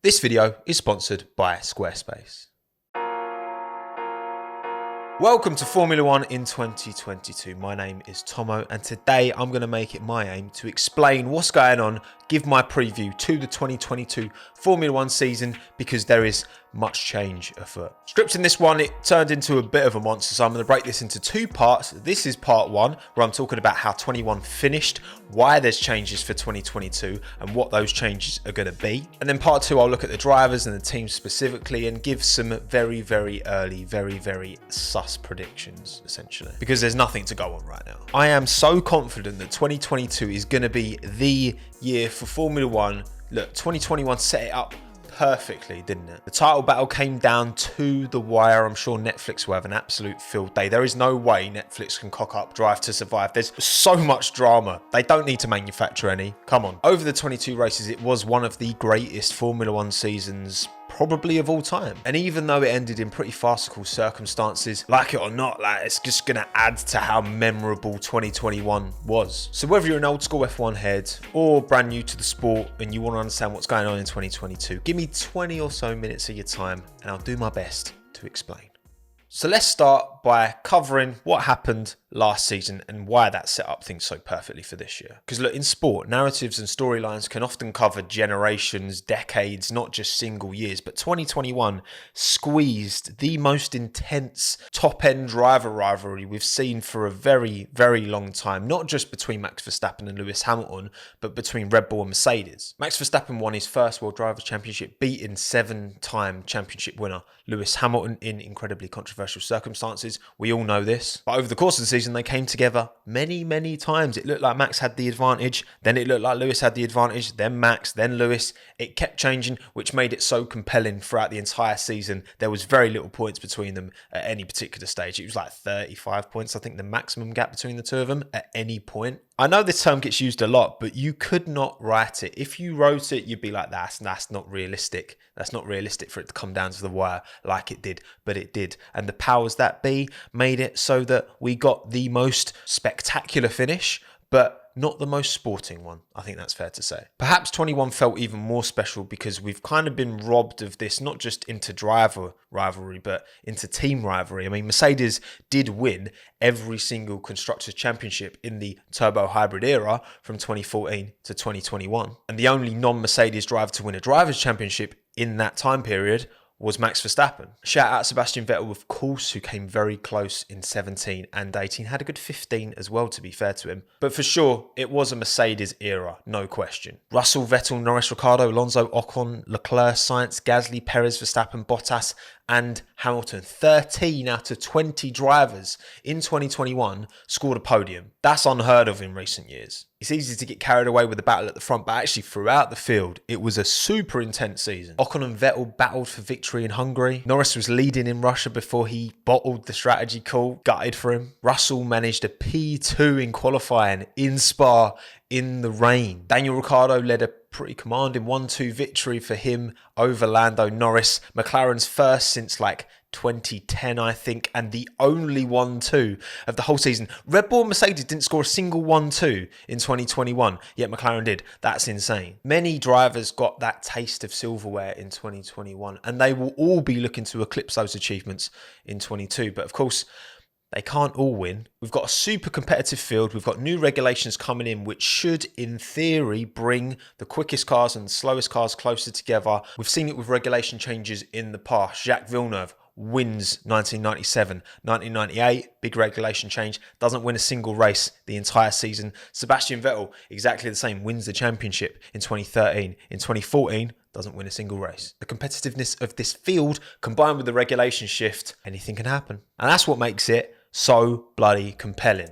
This video is sponsored by Squarespace. Welcome to Formula One in 2022. My name is Tommo, and today I'm going to make it my aim to explain what's going on, give my preview to the 2022 Formula One season, because there is much change afoot. Scripting this one, it turned into a bit of a monster, so I'm going to break this into two parts. This is part one, where I'm talking about how 21 finished, why there's changes for 2022, and what those changes are going to be. And then part two, I'll look at the drivers and the teams specifically and give some very, very early, very sus predictions, essentially, because there's nothing to go on right now. I am so confident that 2022 is going to be the year for Formula One. Look, 2021 set it up perfectly, didn't it? The title battle came down to the wire. I'm sure Netflix will have an absolute field day. There is no way Netflix can cock up Drive to Survive. There's so much drama. They don't need to manufacture any. Come on. Over the 22 races, it was one of the greatest Formula One seasons probably of all time. And even though it ended in pretty farcical circumstances, like it or not, it's just gonna add to how memorable 2021 was. So whether you're an old school F1 head or brand new to the sport and you want to understand what's going on in 2022, give me 20 or so minutes of your time and I'll do my best to explain. So let's start by covering what happened last season and why that set up things so perfectly for this year. Because look, in sport, narratives and storylines can often cover generations, decades, not just single years. But 2021 squeezed the most intense top-end driver rivalry we've seen for a very long time. Not just between Max Verstappen and Lewis Hamilton, but between Red Bull and Mercedes. Max Verstappen won his first World Drivers' Championship, beating seven-time championship winner Lewis Hamilton in incredibly controversial circumstances. We all know this. But over the course of the season, they came together many times. It looked like Max had the advantage, then it looked like Lewis had the advantage, then Max, then Lewis. It kept changing, which made it so compelling throughout the entire season. There was very little points between them at any particular stage. It was like 35 points, I think, the maximum gap between the two of them at any point. I know this term gets used a lot, but you could not write it. If you wrote it, you'd be like, that's not realistic. That's not realistic for it to come down to the wire like it did, but it did. And the powers that be made it so that we got the most spectacular finish, but not the most sporting one. I think that's fair to say. Perhaps 21 felt even more special because we've kind of been robbed of this, not just into driver rivalry, but into team rivalry. I mean, Mercedes did win every single Constructors' Championship in the turbo hybrid era from 2014 to 2021. And the only non-Mercedes driver to win a Drivers' Championship in that time period was Max Verstappen. Shout out Sebastian Vettel, of course, who came very close in 17 and 18. Had a good 15 as well, to be fair to him. But for sure, it was a Mercedes era, no question. Russell, Vettel, Norris, Ricciardo, Alonso, Ocon, Leclerc, Sainz, Gasly, Perez, Verstappen, Bottas, and Hamilton. 13 out of 20 drivers in 2021 scored a podium. That's unheard of in recent years. It's easy to get carried away with the battle at the front, but actually throughout the field, it was a super intense season. Ocon and Vettel battled for victory in Hungary. Norris was leading in Russia before he bottled the strategy call, gutted for him. Russell managed a P2 in qualifying in Spa in the rain. Daniel Ricciardo led a pretty commanding 1-2 victory for him over Lando Norris. McLaren's first since like 2010, I think, and the only 1-2 of the whole season. Red Bull and Mercedes didn't score a single 1-2 in 2021, yet McLaren did. That's insane. Many drivers got that taste of silverware in 2021, and they will all be looking to eclipse those achievements in 22. But of course, they can't all win. We've got a super competitive field. We've got new regulations coming in, which should, in theory, bring the quickest cars and the slowest cars closer together. We've seen it with regulation changes in the past. Jacques Villeneuve wins 1997. 1998, big regulation change, doesn't win a single race the entire season. Sebastian Vettel, exactly the same, wins the championship in 2013. In 2014, doesn't win a single race. The competitiveness of this field, combined with the regulation shift, anything can happen. And that's what makes it so bloody compelling.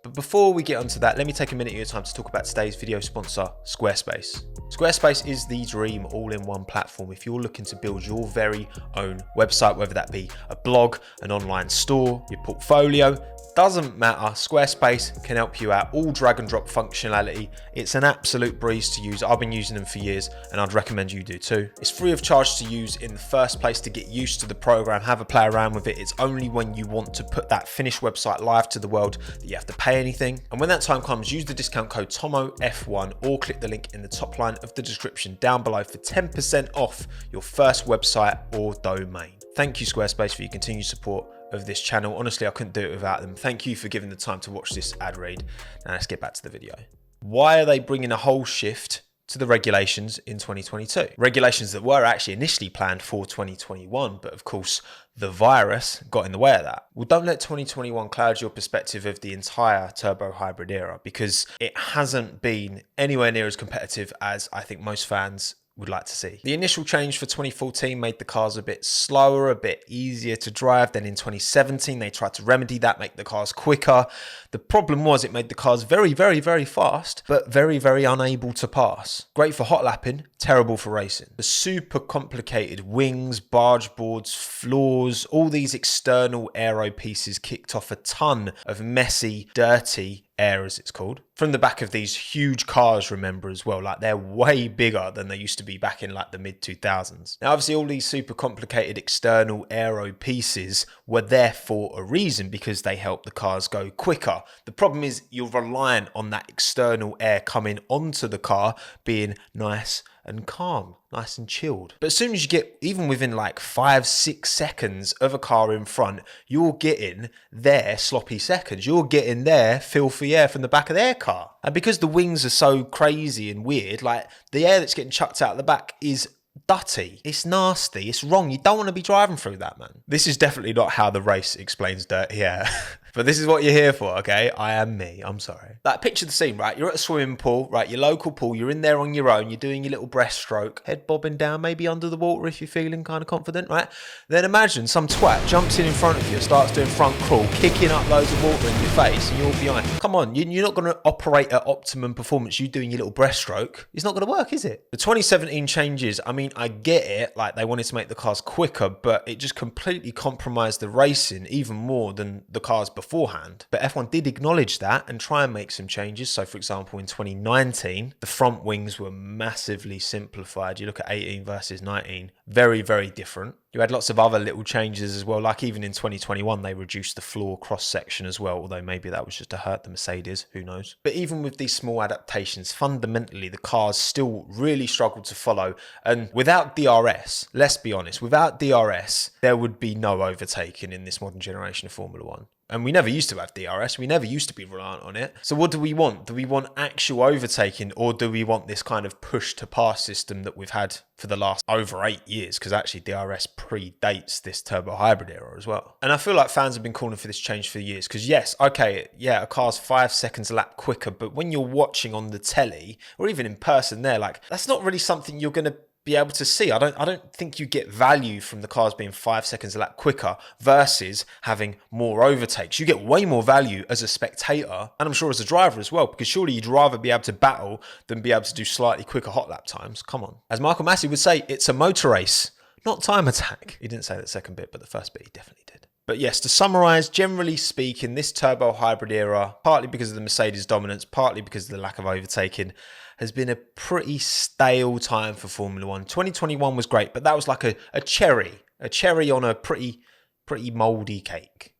But before we get onto that, let me take a minute of your time to talk about today's video sponsor, Squarespace. Squarespace is the dream all-in-one platform if you're looking to build your very own website, whether that be a blog, an online store, your portfolio. Doesn't matter, Squarespace can help you out. All drag and drop functionality. It's an absolute breeze to use. I've been using them for years and I'd recommend you do too. It's free of charge to use in the first place to get used to the program, have a play around with it. It's only when you want to put that finished website live to the world that you have to pay pay anything. And when that time comes, use the discount code TOMMOF1 or click the link in the top line of the description down below for 10% off your first website or domain. Thank you, Squarespace, for your continued support of this channel. Honestly, I couldn't do it without them. Thank you for giving the time to watch this ad read. Now let's get back to the video. Why are they bringing a whole shift to the regulations in 2022? Regulations that were actually initially planned for 2021, but of course the virus got in the way of that. Well, don't let 2021 cloud your perspective of the entire turbo hybrid era, because it hasn't been anywhere near as competitive as I think most fans would like to see. The initial change for 2014 made the cars a bit slower, a bit easier to drive. Then in 2017, they tried to remedy that, make the cars quicker. The problem was it made the cars very, very, very fast, but very, very unable to pass. Great for hot lapping, terrible for racing. The super complicated wings, barge boards, floors, all these external aero pieces kicked off a ton of messy, dirty air, as it's called, from the back of these huge cars, remember, as well. Like, they're way bigger than they used to be back in like the mid 2000s. Now, obviously, all these super complicated external aero pieces were there for a reason, because they help the cars go quicker. The problem is you're reliant on that external air coming onto the car being nice and calm, nice and chilled. But as soon as you get, even within like 5-6 seconds of a car in front, you're getting their sloppy seconds. You're getting their filthy air from the back of their car. And because the wings are so crazy and weird, like, the air that's getting chucked out the back is dirty. It's nasty. It's wrong. You don't want to be driving through that, man. This is definitely not how the race explains dirty air. But this is what you're here for, okay? I am me. I'm sorry. Like, picture the scene, right? You're at a swimming pool, right? Your local pool. You're in there on your own. You're doing your little breaststroke. Head bobbing down, maybe under the water if you're feeling kind of confident, right? Then imagine some twat jumps in front of you, starts doing front crawl, kicking up loads of water in your face, and you're behind. Come on, you're not going to operate at optimum performance. You doing your little breaststroke. It's not going to work, is it? The 2017 changes, I mean, I get it. Like, they wanted to make the cars quicker, but it just completely compromised the racing even more than the cars beforehand. But F1 did acknowledge that and try and make some changes. So, for example, in 2019, the front wings were massively simplified. You look at 18 versus 19, very, very different. You had lots of other little changes as well, like even in 2021, they reduced the floor cross-section as well, although maybe that was just to hurt the Mercedes, who knows. But even with these small adaptations, fundamentally, the cars still really struggled to follow. And without DRS, let's be honest, without DRS, there would be no overtaking in this modern generation of Formula One. And we never used to have DRS. We never used to be reliant on it. So what do we want? Do we want actual overtaking, or do we want this kind of push to pass system that we've had for the last over 8 years? Because actually DRS predates this turbo hybrid era as well. And I feel like fans have been calling for this change for years. Because yes, okay, yeah, a car's 5 seconds a lap quicker, but when you're watching on the telly or even in person there, like, that's not really something you're going to be able to see. I don't think you get value from the cars being 5 seconds a lap quicker versus having more overtakes. You get way more value as a spectator, and I'm sure as a driver as well, because surely you'd rather be able to battle than be able to do slightly quicker hot lap times. Come on. As Michael Massey would say, it's a motor race, not time attack. He didn't say that second bit, but the first bit he definitely did. But yes, to summarize, generally speaking, this turbo hybrid era, partly because of the Mercedes dominance, partly because of the lack of overtaking, has been a pretty stale time for Formula One. 2021 was great, but that was like a cherry on a pretty mouldy cake.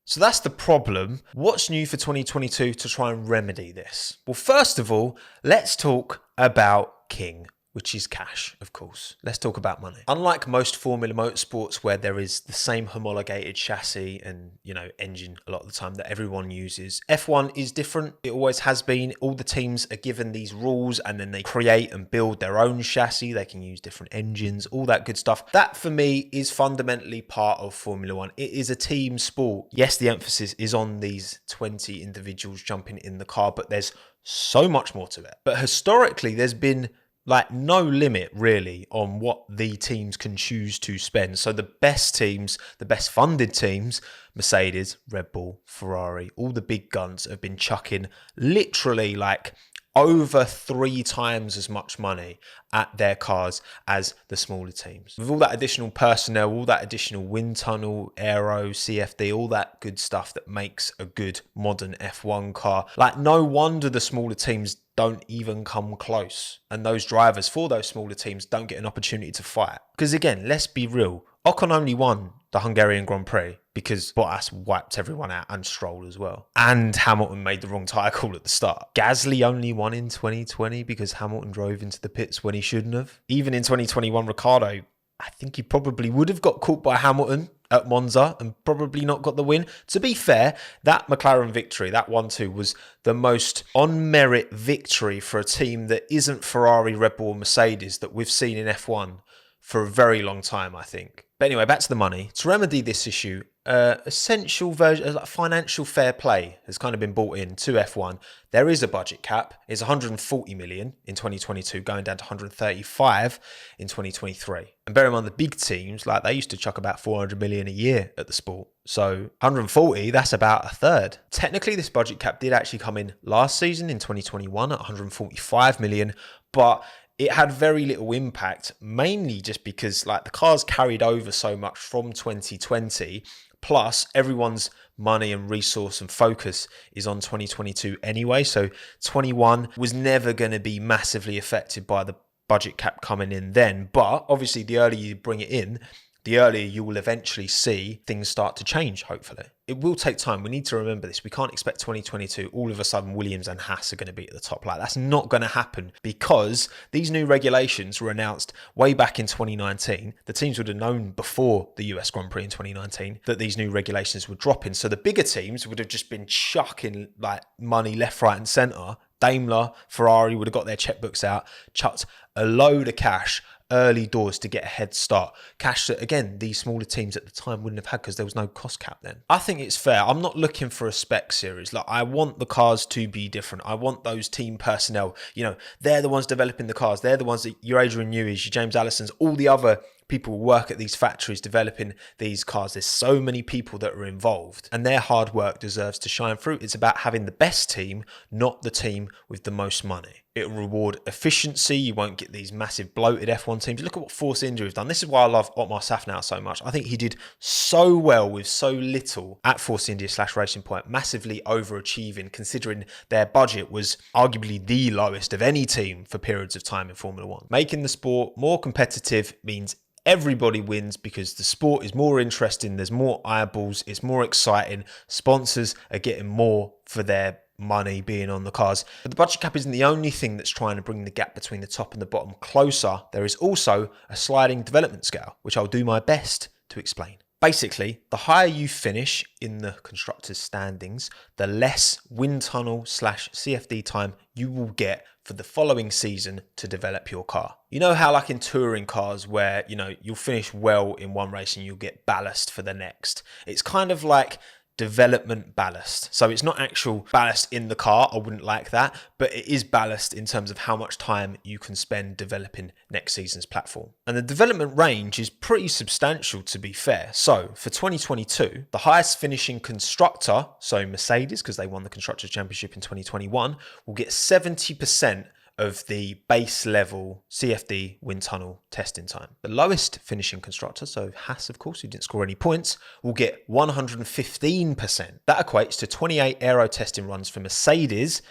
So that's the problem. What's new for 2022 to try and remedy this? Well, first of all, let's talk about King, which is cash, of course. Let's talk about money. Unlike most Formula Motorsports, where there is the same homologated chassis and, engine a lot of the time that everyone uses, F1 is different. It always has been. All the teams are given these rules and then they create and build their own chassis. They can use different engines, all that good stuff. That, for me, is fundamentally part of Formula One. It is a team sport. Yes, the emphasis is on these 20 individuals jumping in the car, but there's so much more to it. But historically, there's been no limit really on what the teams can choose to spend. So the best teams, the best funded teams, Mercedes, Red Bull, Ferrari, all the big guns have been chucking literally over 3 times as much money at their cars as the smaller teams. With all that additional personnel, all that additional wind tunnel, aero, CFD, all that good stuff that makes a good modern F1 car. No wonder the smaller teams don't even come close. And those drivers for those smaller teams don't get an opportunity to fight. Because again, let's be real. Ocon only won the Hungarian Grand Prix because Bottas wiped everyone out and Stroll as well. And Hamilton made the wrong tyre call at the start. Gasly only won in 2020 because Hamilton drove into the pits when he shouldn't have. Even in 2021, Ricciardo, I think he probably would have got caught by Hamilton at Monza and probably not got the win. To be fair, that McLaren victory, that 1-2, was the most on-merit victory for a team that isn't Ferrari, Red Bull, Mercedes that we've seen in F1 for a very long time, I think. But anyway, back to the money. To remedy this issue, essential version, like financial fair play has kind of been brought in to F1. There is a budget cap. It's 140 million in 2022, going down to 135 in 2023. And bear in mind, the big teams, like they used to chuck about 400 million a year at the sport. So 140, that's about a third. Technically, this budget cap did actually come in last season in 2021 at 145 million, but it had very little impact, mainly just because like the cars carried over so much from 2020, plus everyone's money and resource and focus is on 2022 anyway. So 21 was never going to be massively affected by the budget cap coming in then. But obviously the earlier you bring it in, the earlier you will eventually see things start to change, hopefully. It will take time. We need to remember this. We can't expect 2022, all of a sudden Williams and Haas are going to be at the top. Like, that's not going to happen because these new regulations were announced way back in 2019. The teams would have known before the US Grand Prix in 2019 that these new regulations were dropping. So the bigger teams would have just been chucking like money left, right and centre. Daimler, Ferrari would have got their checkbooks out, chucked a load of cash early doors to get a head start. Cash that, again, these smaller teams at the time wouldn't have had because there was no cost cap then. I think it's fair. I'm not looking for a spec series. Like, I want the cars to be different. I want those team personnel. You know, they're the ones developing the cars. They're the ones that your Adrian Newey's, your James Allison's, all the other people who work at these factories developing these cars. There's so many people that are involved and their hard work deserves to shine through. It's about having the best team, not the team with the most money. It'll reward efficiency. You won't get these massive bloated F1 teams. Look at what Force India have done. This is why I love Otmar Safnauer so much. I think he did so well with so little at Force India / Racing Point, massively overachieving considering their budget was arguably the lowest of any team for periods of time in Formula One. Making the sport more competitive means everybody wins because the sport is more interesting. There's more eyeballs. It's more exciting. Sponsors are getting more for their money being on the cars. But the budget cap isn't the only thing that's trying to bring the gap between the top and the bottom closer. There is also a sliding development scale, which I'll do my best to explain. Basically, the higher you finish in the constructors' standings, the less wind tunnel / CFD time you will get for the following season to develop your car. You know how like in touring cars where, you know, you'll finish well in one race and you'll get ballast for the next. It's kind of like development ballast. So it's not actual ballast in the car. I wouldn't like that, but it is ballast in terms of how much time you can spend developing next season's platform. And the development range is pretty substantial, to be fair. So for 2022, the highest finishing constructor, so Mercedes, because they won the Constructors' Championship in 2021, will get 70% of the base level CFD wind tunnel testing time. The lowest finishing constructor, so Haas, of course, who didn't score any points, will get 115%. That equates to 28 aero testing runs for Mercedes,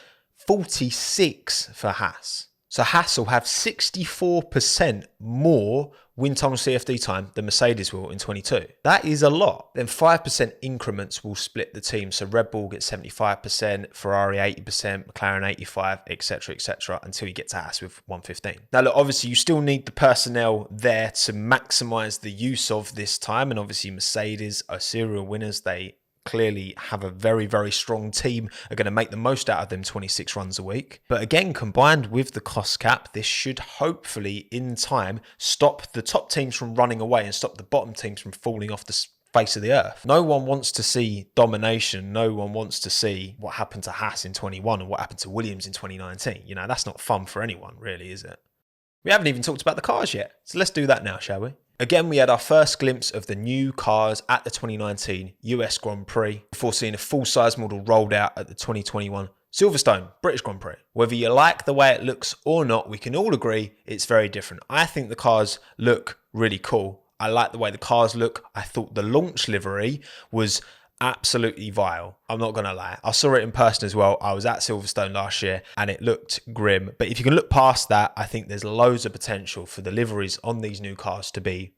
46 for Haas. So Haas will have 64% more wind tunnel CFD time than Mercedes will in 22. That is a lot. Then 5% increments will split the team. So Red Bull gets 75%, Ferrari 80%, McLaren 85%, etc., until you get to Haas with 115. Now, look, obviously you still need the personnel there to maximize the use of this time. And obviously Mercedes are serial winners. They clearly have a very, very strong team, are going to make the most out of them 26 runs a week. But again, combined with the cost cap, this should hopefully in time stop the top teams from running away and stop the bottom teams from falling off the face of the earth. No one wants to see domination. No one wants to see what happened to Haas in 21 and what happened to Williams in 2019. You know, that's not fun for anyone, really, is it? We haven't even talked about the cars yet. So let's do that now, shall we? Again, we had our first glimpse of the new cars at the 2019 US Grand Prix before seeing a full-size model rolled out at the 2021 Silverstone British Grand Prix. Whether you like the way it looks or not, we can all agree it's very different. I think the cars look really cool. I like the way the cars look. I thought the launch livery was absolutely vile. I'm not going to lie. I saw it in person as well. I was at Silverstone last year and it looked grim. But if you can look past that, I think there's loads of potential for the liveries on these new cars to be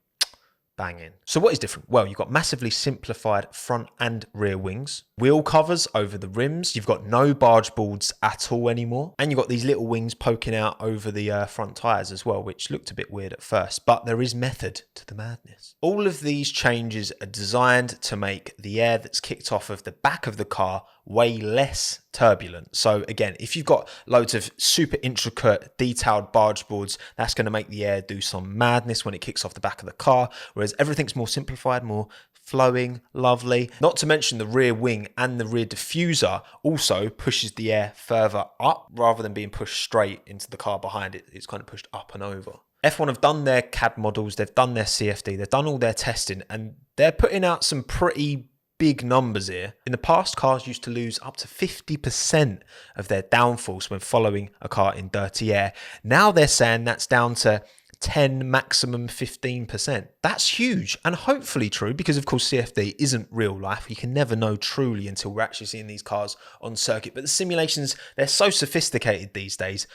banging. So what is different? Well, you've got massively simplified front and rear wings, wheel covers over the rims, you've got no barge boards at all anymore, and you've got these little wings poking out over the front tyres as well, which looked a bit weird at first, but there is method to the madness. All of these changes are designed to make the air that's kicked off of the back of the car way less turbulent. So again, if you've got loads of super intricate, detailed barge boards, that's going to make the air do some madness when it kicks off the back of the car, whereas everything's more simplified, more flowing, lovely. Not to mention the rear wing and the rear diffuser also pushes the air further up rather than being pushed straight into the car behind it. It's kind of pushed up and over. F1 have done their CAD models, they've done their CFD, they've done all their testing, and they're putting out some pretty big numbers here. In the past, cars used to lose up to 50% of their downforce when following a car in dirty air. Now they're saying that's down to 10, maximum 15%. That's huge and hopefully true because, of course, CFD isn't real life. You can never know truly until we're actually seeing these cars on circuit. But the simulations, they're so sophisticated these days.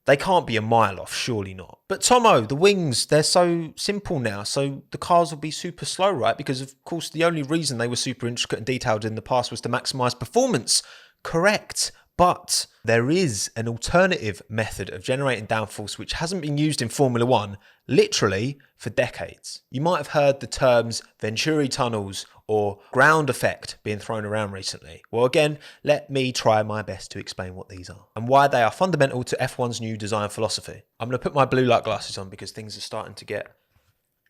They can't be a mile off, surely not. But Tommo, the wings, they're so simple now, so the cars will be super slow, right? Because, of course, the only reason they were super intricate and detailed in the past was to maximise performance. Correct. But there is an alternative method of generating downforce which hasn't been used in Formula One literally for decades. You might have heard the terms Venturi tunnels or ground effect being thrown around recently. Well, again, let me try my best to explain what these are and why they are fundamental to F1's new design philosophy. I'm going to put my blue light glasses on because things are starting to get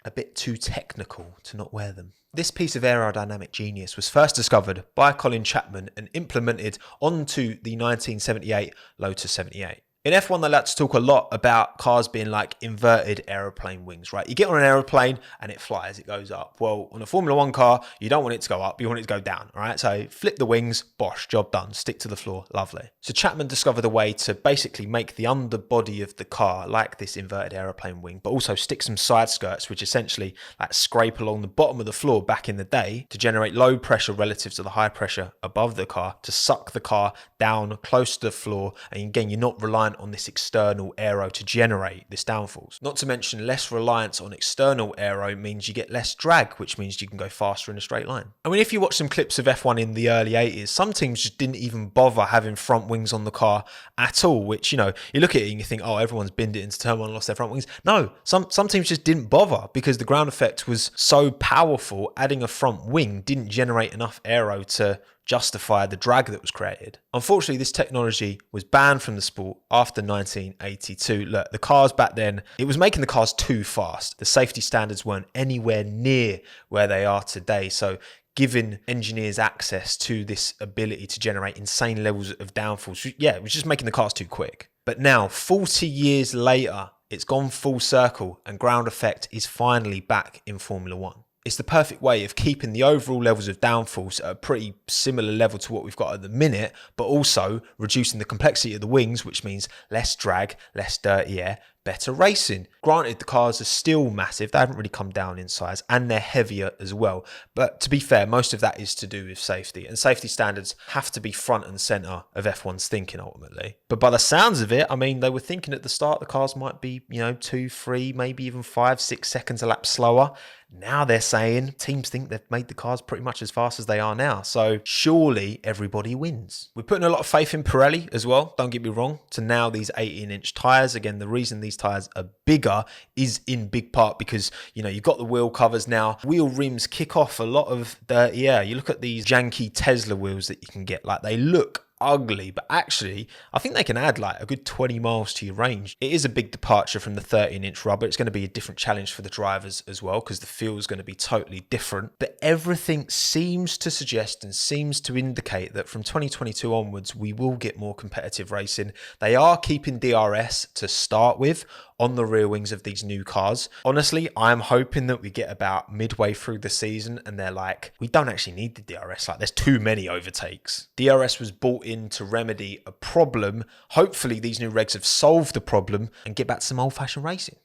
a bit too technical to not wear them. This piece of aerodynamic genius was first discovered by Colin Chapman and implemented onto the 1978 Lotus 78. In F1, they like to talk a lot about cars being like inverted aeroplane wings, right? You get on an aeroplane and it flies, it goes up. Well, on a Formula One car, you don't want it to go up, you want it to go down, all right? So flip the wings, bosh, job done, stick to the floor, lovely. So Chapman discovered a way to basically make the underbody of the car like this inverted aeroplane wing, but also stick some side skirts, which essentially like scrape along the bottom of the floor back in the day to generate low pressure relative to the high pressure above the car to suck the car down close to the floor. And again, you're not reliant on this external aero to generate this downforce. Not to mention less reliance on external aero means you get less drag, which means you can go faster in a straight line. I mean, if you watch some clips of F1 in the early 80s, some teams just didn't even bother having front wings on the car at all, which, you know, you look at it and you think, oh, everyone's binned it into turn one and lost their front wings. No, some teams just didn't bother because the ground effect was so powerful, adding a front wing didn't generate enough aero to justify the drag that was created. Unfortunately, this technology was banned from the sport after 1982. Look, the cars back then, it was making the cars too fast. The safety standards weren't anywhere near where they are today. So giving engineers access to this ability to generate insane levels of downforce, yeah, it was just making the cars too quick. But now, 40 years later, it's gone full circle and ground effect is finally back in Formula One. It's the perfect way of keeping the overall levels of downforce at a pretty similar level to what we've got at the minute, but also reducing the complexity of the wings, which means less drag, less dirty air, better racing. Granted, the cars are still massive. They haven't really come down in size and they're heavier as well. But to be fair, most of that is to do with safety, and safety standards have to be front and center of F1's thinking ultimately. But by the sounds of it, I mean, they were thinking at the start the cars might be, 2, 3, maybe even 5, 6 seconds a lap slower. Now they're saying teams think they've made the cars pretty much as fast as they are now. So surely everybody wins. We're putting a lot of faith in Pirelli as well, don't get me wrong, to now these 18-inch tyres. Again, the reason these tyres are bigger is in big part because, you've got the wheel covers now. Wheel rims kick off a lot of dirty air. You look at these janky Tesla wheels that you can get, like they look ugly, but actually I think they can add like a good 20 miles to your range. It is a big departure from the 13-inch rubber. It's going to be a different challenge for the drivers as well because the feel is going to be totally different, but everything seems to suggest and seems to indicate that from 2022 onwards we will get more competitive racing. They are keeping DRS to start with on the rear wings of these new cars. Honestly, I'm hoping that we get about midway through the season and they're like, we don't actually need the DRS. Like, there's too many overtakes. DRS was brought in to remedy a problem. Hopefully these new regs have solved the problem and get back to some old-fashioned racing.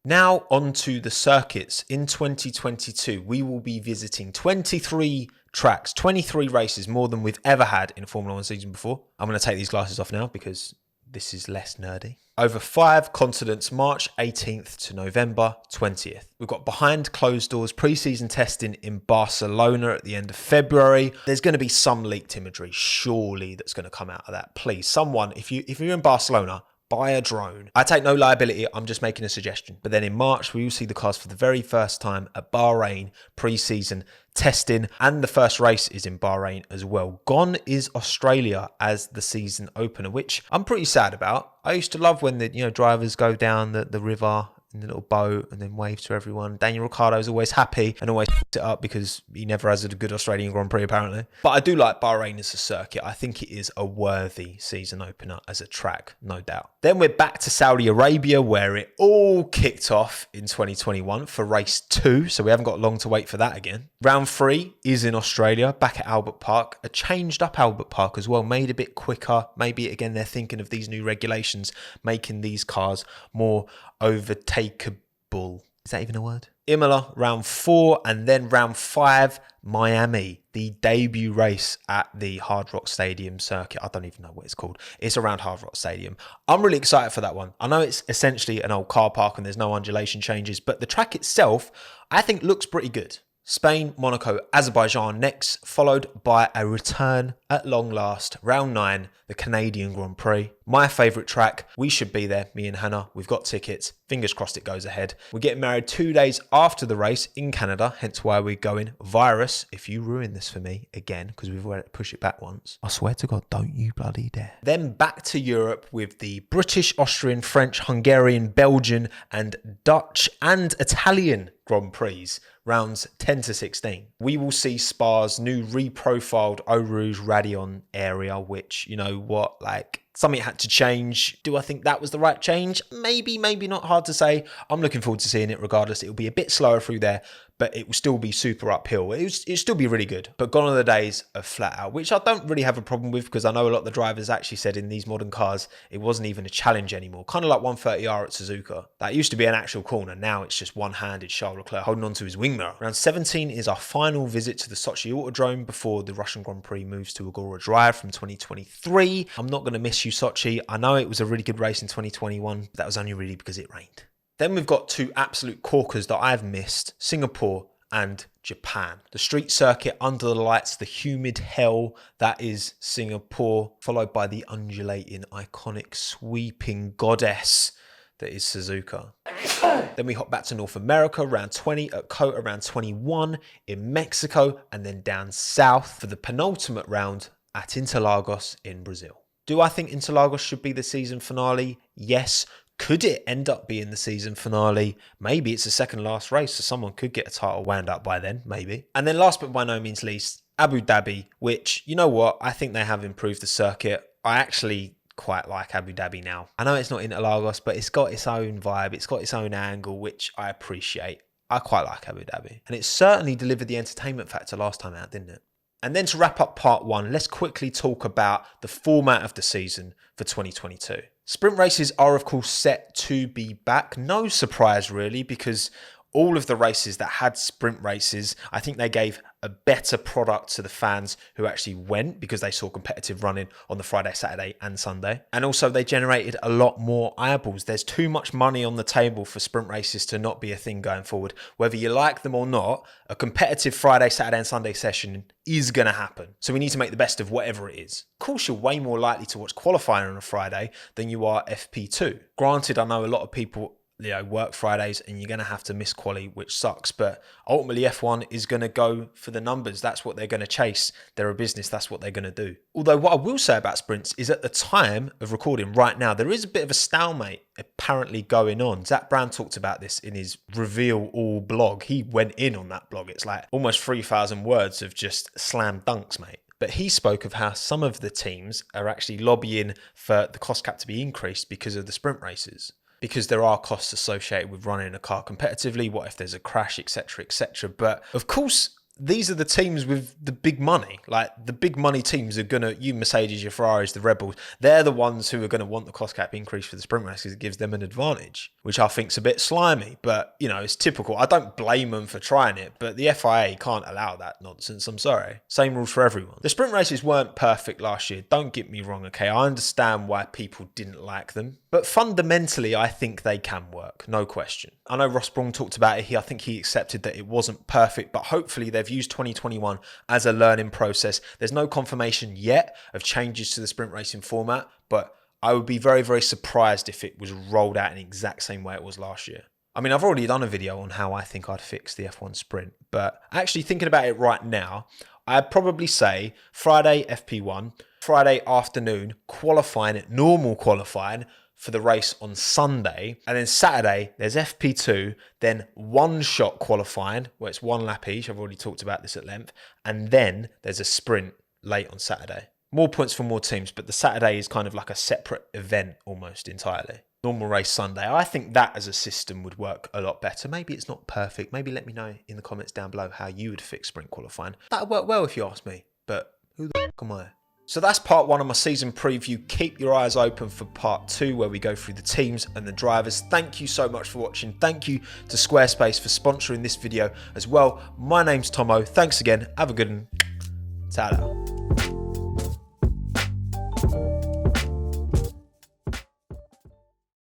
Now onto the circuits. In 2022, we will be visiting 23 tracks, 23 races, more than we've ever had in a Formula One season before. I'm going to take these glasses off now because this is less nerdy. Over 5 continents, March 18th to November 20th. We've got behind closed doors pre-season testing in Barcelona at the end of February. There's going to be some leaked imagery, surely, that's going to come out of that. Please, someone, if you're in Barcelona, buy a drone. I take no liability, I'm just making a suggestion. But then in March, we will see the cars for the very first time at Bahrain pre-season testing, and the first race is in Bahrain as well. Gone is Australia as the season opener, which I'm pretty sad about. I used to love when the drivers go down the river in the little boat and then wave to everyone. Daniel Ricciardo's always happy and always it up because he never has a good Australian Grand Prix apparently. But I do like Bahrain as a circuit. I think it is a worthy season opener as a track, no doubt. Then we're back to Saudi Arabia where it all kicked off in 2021 for race 2. So we haven't got long to wait for that again. Round 3 is in Australia, back at Albert Park. A changed up Albert Park as well, made a bit quicker. Maybe again they're thinking of these new regulations, making these cars more overtakeable. Is that even a word? Imola, round 4, and then round 5, Miami, the debut race at the Hard Rock Stadium circuit. I don't even know what it's called. It's around Hard Rock Stadium. I'm really excited for that one. I know it's essentially an old car park and there's no undulation changes, but the track itself, I think, looks pretty good. Spain, Monaco, Azerbaijan next, followed by a return at long last, round 9, the Canadian Grand Prix. My favourite track. We should be there, me and Hannah. We've got tickets. Fingers crossed it goes ahead. We're getting married 2 days after the race in Canada, hence why we're going. Virus, if you ruin this for me again, because we've already pushed it back once, I swear to God, don't you bloody dare. Then back to Europe with the British, Austrian, French, Hungarian, Belgian, and Dutch and Italian Grand Prix, rounds 10 to 16. We will see Spa's new reprofiled Eau Rouge Raidillon area, which, you know what, like, something had to change. Do I think that was the right change? Maybe, maybe not. Hard to say. I'm looking forward to seeing it regardless. It'll be a bit slower through there, but it will still be super uphill. It'll still be really good. But gone are the days of flat out, which I don't really have a problem with because I know a lot of the drivers actually said in these modern cars, it wasn't even a challenge anymore. Kind of like 130R at Suzuka. That used to be an actual corner. Now it's just one-handed Charles Leclerc holding onto his wing mirror. Round 17 is our final visit to the Sochi Autodrome before the Russian Grand Prix moves to Agora Drive from 2023. I'm not going to miss you, Sochi. I know it was a really good race in 2021, but that was only really because it rained. Then we've got 2 absolute corkers that I've missed, Singapore and Japan. The street circuit under the lights, the humid hell that is Singapore, followed by the undulating, iconic, sweeping goddess that is Suzuka. Then we hop back to North America, round 20 at COTA, round 21 in Mexico, and then down south for the penultimate round at Interlagos in Brazil. Do I think Interlagos should be the season finale? Yes. Could it end up being the season finale? Maybe it's the second last race, so someone could get a title wound up by then, maybe. And then last but by no means least, Abu Dhabi, which, you know what, I think they have improved the circuit. I actually quite like Abu Dhabi now. I know it's not Interlagos, but it's got its own vibe, it's got its own angle, which I appreciate. I quite like Abu Dhabi. And it certainly delivered the entertainment factor last time out, didn't it? And then to wrap up part 1, let's quickly talk about the format of the season for 2022. Sprint races are, of course, set to be back. No surprise, really, because all of the races that had sprint races, I think they gave a better product to the fans who actually went because they saw competitive running on the Friday, Saturday and Sunday. And also they generated a lot more eyeballs. There's too much money on the table for sprint races to not be a thing going forward. Whether you like them or not, a competitive Friday, Saturday and Sunday session is going to happen. So we need to make the best of whatever it is. Of course, you're way more likely to watch qualifying on a Friday than you are FP2. Granted, I know a lot of people work Fridays and you're going to have to miss quali, which sucks. But ultimately F1 is going to go for the numbers. That's what they're going to chase. They're a business. That's what they're going to do. Although what I will say about sprints is at the time of recording right now, there is a bit of a stalemate apparently going on. Zach Brown talked about this in his Reveal All blog. He went in on that blog. It's like almost 3,000 words of just slam dunks, mate. But he spoke of how some of the teams are actually lobbying for the cost cap to be increased because of the sprint races. Because there are costs associated with running a car competitively. What if there's a crash, etc., etc. But of course, these are the teams with the big money. Like, the big money teams are going to, you Mercedes, your Ferraris, the Red Bulls, they're the ones who are going to want the cost cap increase for the sprint race because it gives them an advantage, which I think's a bit slimy. But, you know, it's typical. I don't blame them for trying it, but the FIA can't allow that nonsense. I'm sorry. Same rules for everyone. The sprint races weren't perfect last year. Don't get me wrong, okay? I understand why people didn't like them. But fundamentally, I think they can work, no question. I know Ross Brawn talked about it. I think he accepted that it wasn't perfect, but hopefully they've used 2021 as a learning process. There's no confirmation yet of changes to the sprint racing format, but I would be very, very surprised if it was rolled out in the exact same way it was last year. I mean, I've already done a video on how I think I'd fix the F1 sprint, but actually thinking about it right now, I'd probably say Friday FP1, Friday afternoon qualifying, normal qualifying, for the race on Sunday, and then Saturday there's FP2, then one shot qualifying where it's one lap each. I've already talked about this at length, and then there's a sprint late on Saturday. More points for more teams, but the Saturday is kind of like a separate event almost entirely. Normal race Sunday. I think that as a system would work a lot better. Maybe it's not perfect. Maybe let me know in the comments down below how you would fix sprint qualifying. That would work well if you ask me, but who the f am I? So that's part 1 of my season preview. Keep your eyes open for part 2 where we go through the teams and the drivers. Thank you so much for watching. Thank you to Squarespace for sponsoring this video as well. My name's Tommo. Thanks again. Have a good one. Ta-da.